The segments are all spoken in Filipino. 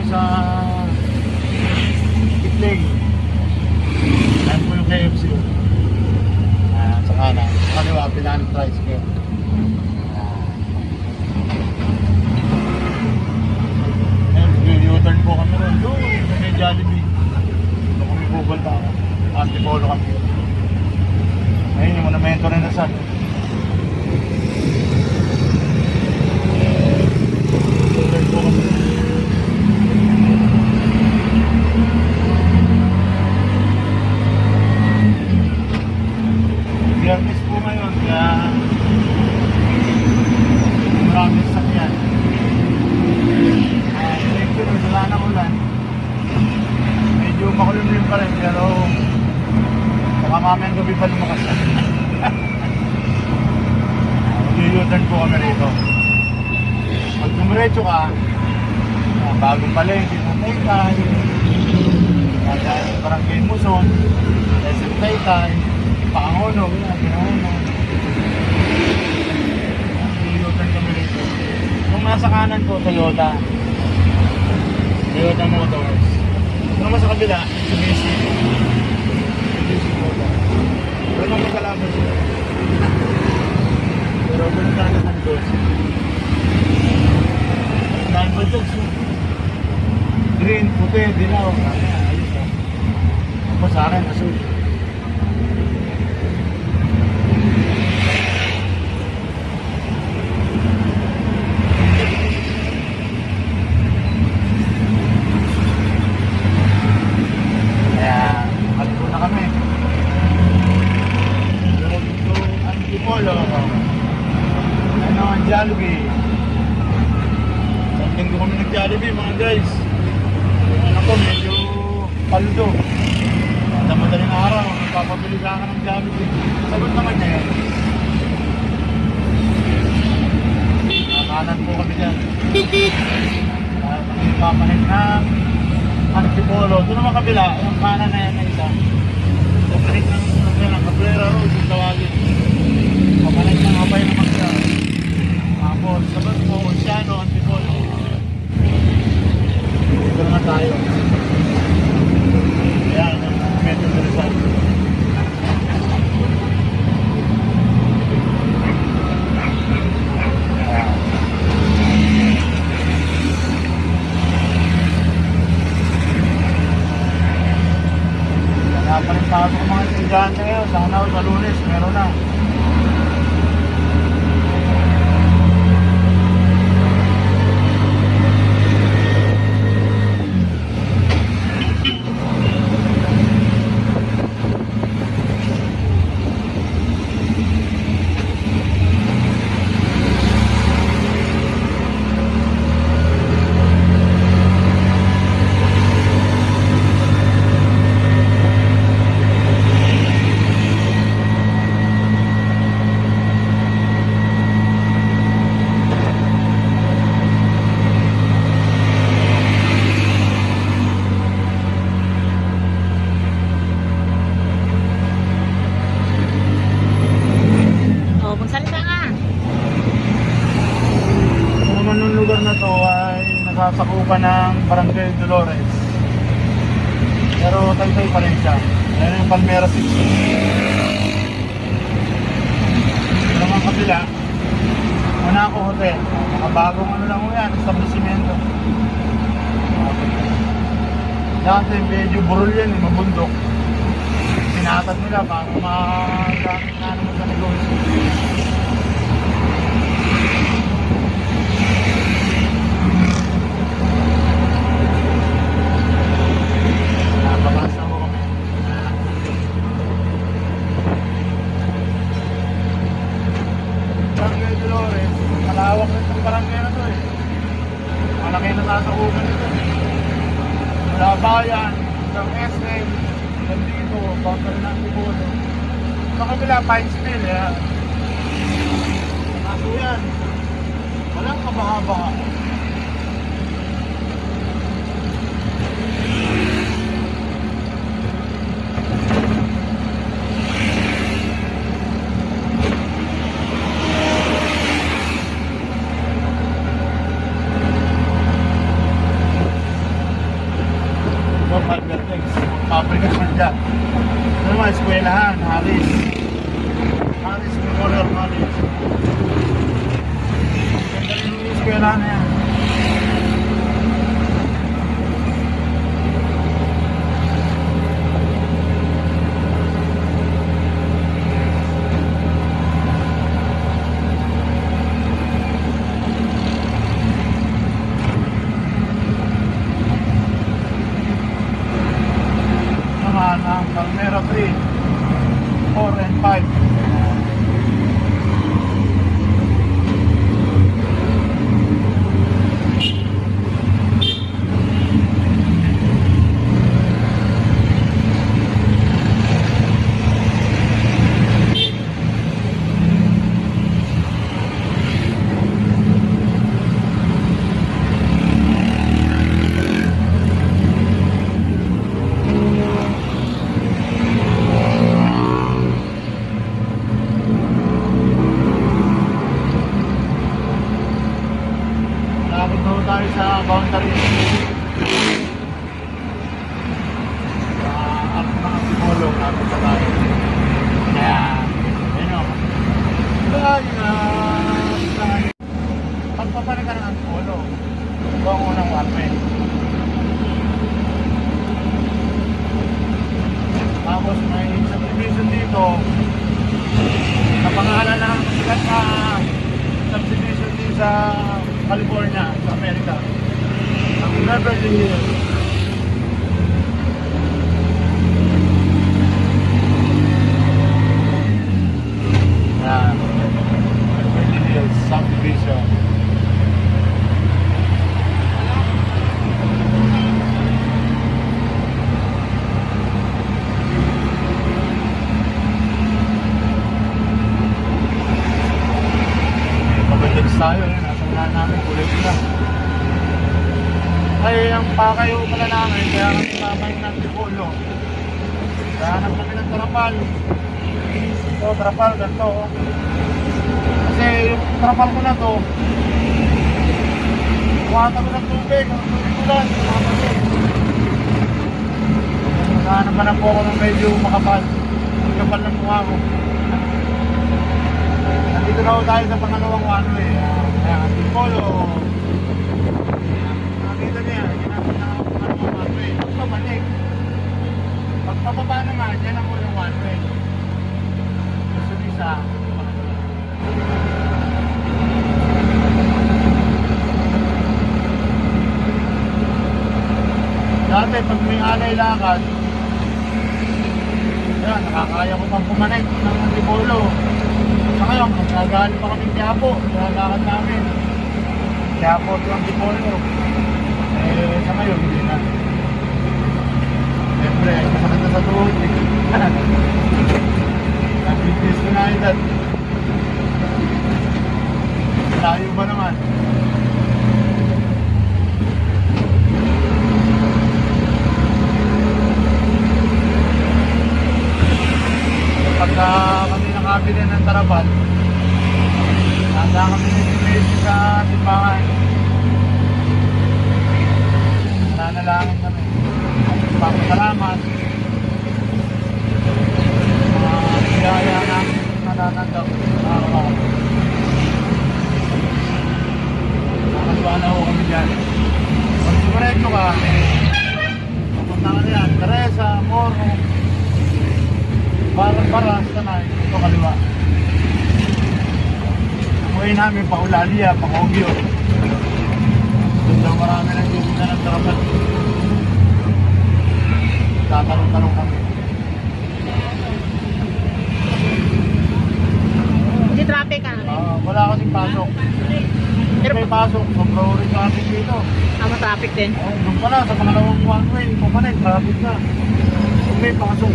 sa Kitling. Ayan po yung KFC. Sa kanan. Sa kaliwa, Pinanic Tricycle. U-turn po kami ron. Doon, may Jollibee. Doon kami pupunta ako. Antipolo kami. Ayun yung monumento rin na saan. U-turn po kami. Biyernes po ngayon, kaya maraming sakyan. Wala na ulan. Medyo makulimlim pa rin, pero baka mamayang gabi pa lumakas na. Mag-u-turn po kami rito. Pag dumiretso ka, bagong palengke ng Taytay, Barangay Muson, SM Taytay, Pangono, Pangono. Mag-u-turn kami rito. Kung nasa kanan po, Toyota Motors. Ito naman sa kabila, Mitsubishi Motors. Pero naman magkalaban sila. Pero ganun na naman doon. Dahil ba ito? Green, puti, dilaw. Ayos na. Tapos sa akin, asul. Jollibee. Isang linggo kami nag-Jollibee mga guys. Yung anak ko medyo paldo. Sa madaling araw, nagpapabili ka ng Jollibee. Sagot naman niya yan. Nakanan po kami dyan. Papahin ng Antipolo. Ito naman kabila, yung kanan na yan na isa. Papahin ng Cabrera Road, yung tawagin. Papahin ng Apay na Magsa. Tapos, sabat po, Oceano, Antipolo. Dito naman tayo. Ayan, medyo interesant. Kaya pa rin pasok ng mga estudyante ngayon. Sana sa Lunes, meron na. Sasakupan ng Barangay Dolores. Pero Taytay pa rin siya. Ayan yung Palmera City. Ito naman kabila, Monaco Hotel. Nakabagong ano lang mo yan, establishmento. Dati medyo burol yan, mabundok. Sinatag nila para magamit na naman sa negosyo. Napabasa mo kami. Barangay Dolores, malawak na itong barangay na to eh. Malaki na sasakupan ito. Mula bayan, ng SM, nandito, bangkal ng Antipolo. Sa kabila, Pinespil eh. Kaso yan, walang kabaha-baha. Fibertex. Pabrikas man dyan. Ito naman, eskwelahan, Harris. Harris Memorial College. Ganda rin yung eskwelahan na yan. Ang Palmera 3, 4 and 5. Tayo sa boundary sa mga simulong natin sa tayo. Kaya, yun o. Pagpapalit ka ng antipolo, ito ang unang warme. Tapos may subdivision dito na pangalan na ng sikat na subdivision din sa California, sa Amerika. Ang Beverly Hills. Beverly Hills subdivision. Pabalik tayo yun. Namin kulay sila. Ay, ang pakayo pala namin, kaya kami mamay ng Tipolo. Kaya hanap kami ng trapal. Ito, trapal, ganito. Kasi yung trapal ko na to, kuwata ko ng tubig, ang tubig ko lang, hanap pa na po ako ng medyo makapal. Ang kapal ng mukha ko. Nandito na ako tayo sa pangalawang one-way. Ayan, Tipolo. Nakita niya, ginamit na ako pangalawang one-way. Pagpabalik. Pagpababa naman, yan ang unang one-way. Gusto isa. Dati, pag may alay lakad, yan, nakakaya ko pang pumanik ng Tipolo. Sa ngayon, magagaling pa kaming Quiapo, lalakad namin. Quiapo ito ang Tipolo. Sa ngayon, hindi na. Siyempre, masakit na sa tuhod. Nag-fitness ko na edad. Layo ba naman? Pagka kami nakabili ng tarapal, nasa kami nag-email sa timbangan. Nanalangin kami. Papasalamat. Mga biyaya namin nananandang nakakawak. Nakasuan ako kami dyan. Pag sumuretso ka, pupunta ka na yan. Teresa, Moro, Baras, Tanay, ito kaliwa. Umuwi namin pa Ulalia, pa Kogyo. Doon daw marami ng na ng tarapal. Tatanong-tanong kami. Hindi traffic ka na? Wala kasing pasok. Pero may pasok, sobrang rin traffic dito. Traffic din? Doon pala, sa pangalawang one-way, kung pala, traffic na. Kung may pasok,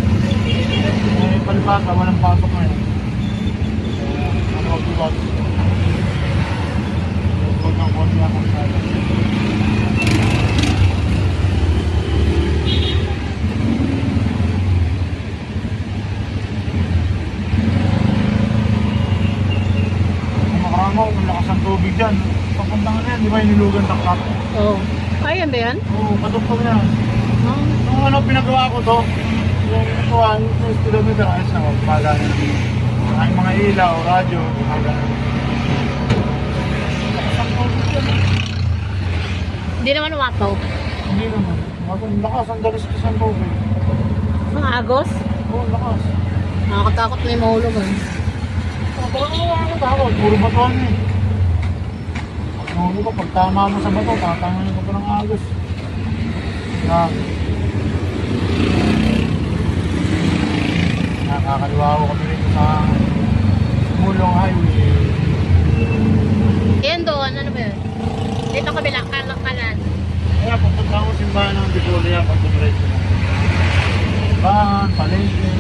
palibasa, walang pasok na yun. Ano-tuwag. Huwag ng konti akong sala. Makaramaw, malakas ang tubig dyan. Papunta nga na yan, di ba yung nilugan takap? Oo. Ayan ba yan? Oo, patugtog yan. Oo. Yung ano pinagawa ko to, yung kuhan, yung speedometer, ayos na, pagana na. Ay mga ilaw, radyo, pagana na. Hindi naman wataw. Hindi naman. Ang lakas, ang dalas ko sa tubig. Mga agos? Oo, lakas. Nakakatakot na yung mahulog eh. Baka nakakatakot, puro batuan eh. Pag nahuli ko, pag tama mo sa bato, tatangayin ko pa ng agos. Nakakaliwa ko kami rito sa Mulong Highway. Yan doon, ano ba yun? Dito kabila, kanan. Kaya pupunta ako simbahan ng Bicolia pag dumiretso na. Simbahan, palengke.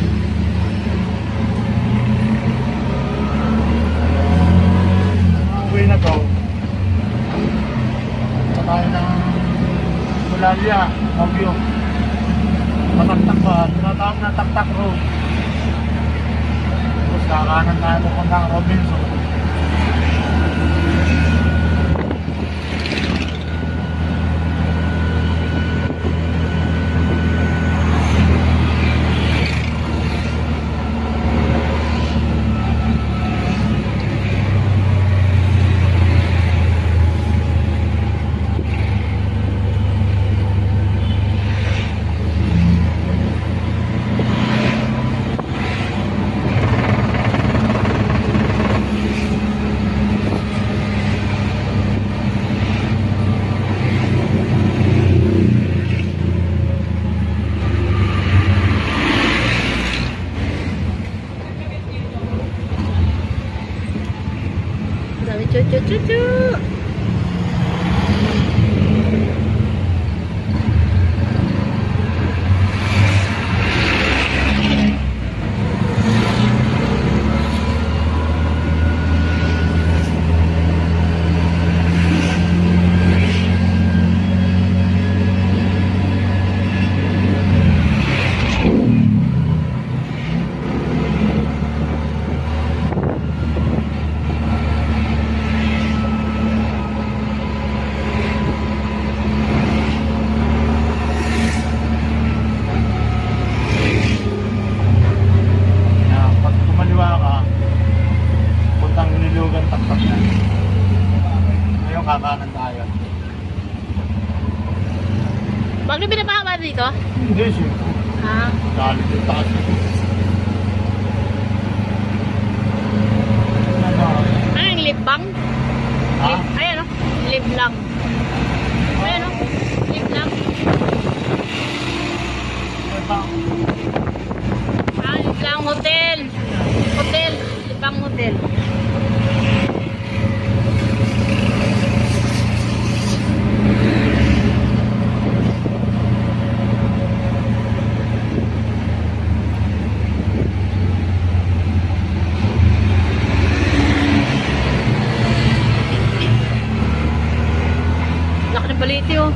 Ang uwi na to, punta tayo ng Mulalia, Baguio. Mataktak pa, tinatawag na Taktak Road. Tapos kakanan tayo pupunta ng Robinson. Sabi, chu. Pag kumaliwa ka, puntang Nilugan, Taktak na. Ngayon kakanan tayo. Wag na binababa dito? Hindi siya. Ha? Galit yung taas. Ano yung libang? Ha? Ayan o, liblang. Ayan o, liblang. Ah, liblang hotel. Libang hotel. Laki ng baliti oh.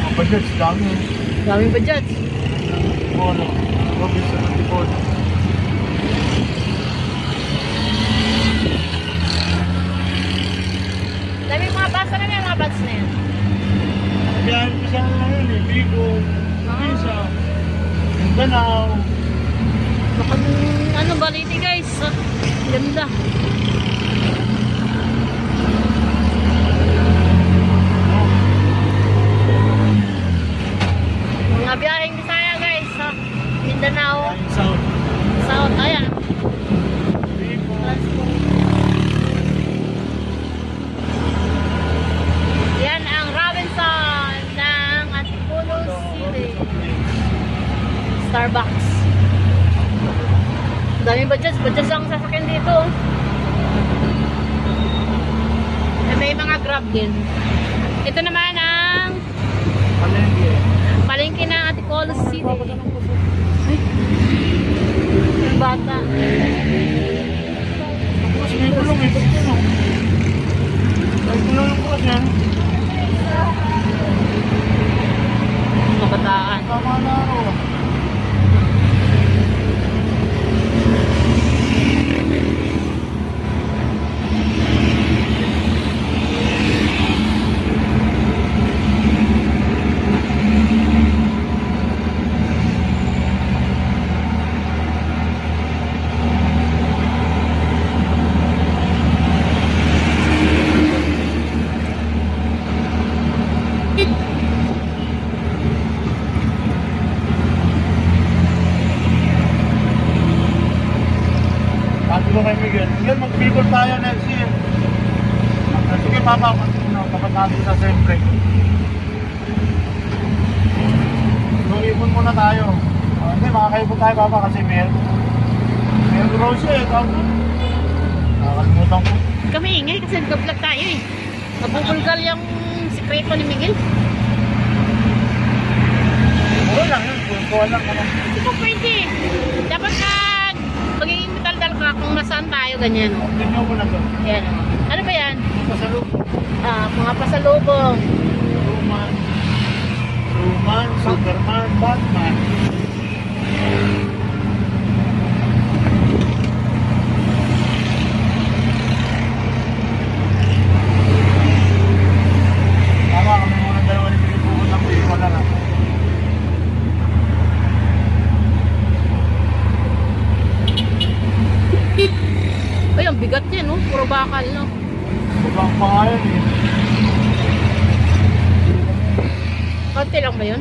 Mga budget, dami. Daming budget. Polo, Robinson at Polo. Daming mga bus. Ano yung mga bus na yan? Kaya isa na yun eh, Bigo, Pisa, Mindanao. Ano baliti guys? Ah, ganda. Mga biyaheng Bisaya guys. Ha? Mindanao. Ayun, South. South. Ayan. Bigo. Yan ang Robinson ng Antipolo City. Starbucks. Daming budget ang sasakyan dito. May mga Grab din. Ito naman ang Palengke. palengke ng Antipolo City. Ay, yung bata. Tapos may gulong eh, ba't yun oh? May gulong yung cross yan. Kabataan. Tama na ako. Sige, Papa, kapag natin na siyempre. So, ipon muna tayo. Hindi, makakaipon tayo, Papa, kasi may grocery eh. Nakakalimutan ko. Kami ingay kasi nag-vlog tayo eh. Mabubulgal yung sikreto ni Miguel. Oo lang yun, kuha lang ko lang. Hindi ko pwede. Dapat na magiging metal-dal ka kung nasaan tayo, ganyan. Tingnan ko na to. Ayan o. Ano ba yan? Pasalubong. Mga pasalubong. Roman, Superman, Batman. Tama, kami muna dalawa ni Pilipukot ng pelikula na. Ay, ang bigat yan, no? Puro bakal, no? Ibang pangalan eh. Konti lang ba yun?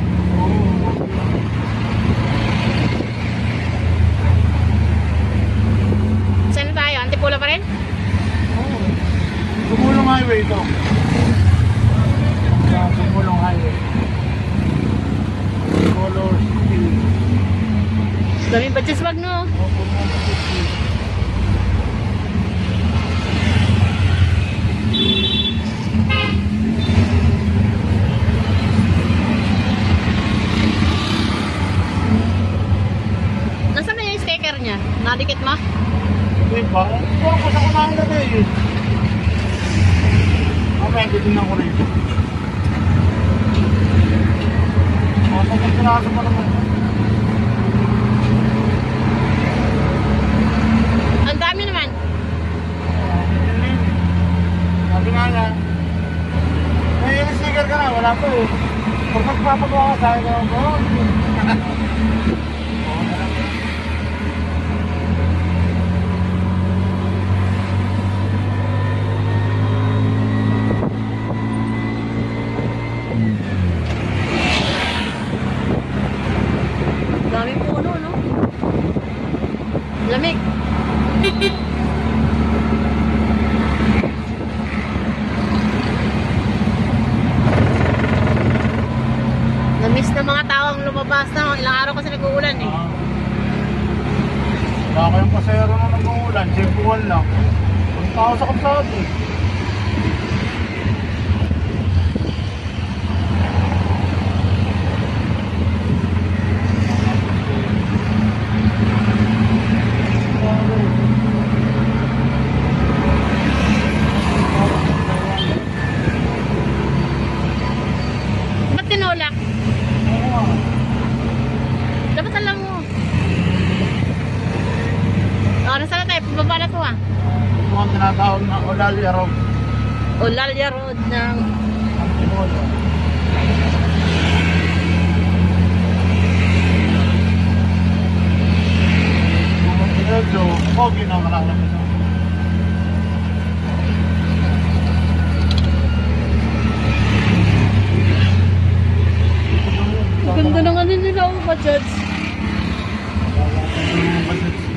Saan na tayo? Antipolo pa rin? Gumulong highway ito. Gumulong highway. Color City. Daming badges wag, no? Nasaan na yung sticker niya? Nadikit mo? Hindi ba? Puro ko sa kumain na eh. Mamaya, titignan ko rito. Pag pinasa pa naman. Ang dami naman. Sabi nga na, may sticker ka na, wala pa eh. Pag magpapagawa ka sa akin, Daming puno, no? Lamig. Namiss na mga tao ang lumabas na. Ilang araw kasi nag-uulan eh. wala kayong pasayro na nag-uulan, simpuan lang. Punta ako sa kapsado eh. Ba't tinulak? Dapat alam mo. Nasaan na tayo? Pababa na to ah. Ito ang tinatawag na Olalia Road. Olalia Road ng... Antipolo. Medyo pogi na malalabas. Ganda ng ano nila, oh, Bajads. Budget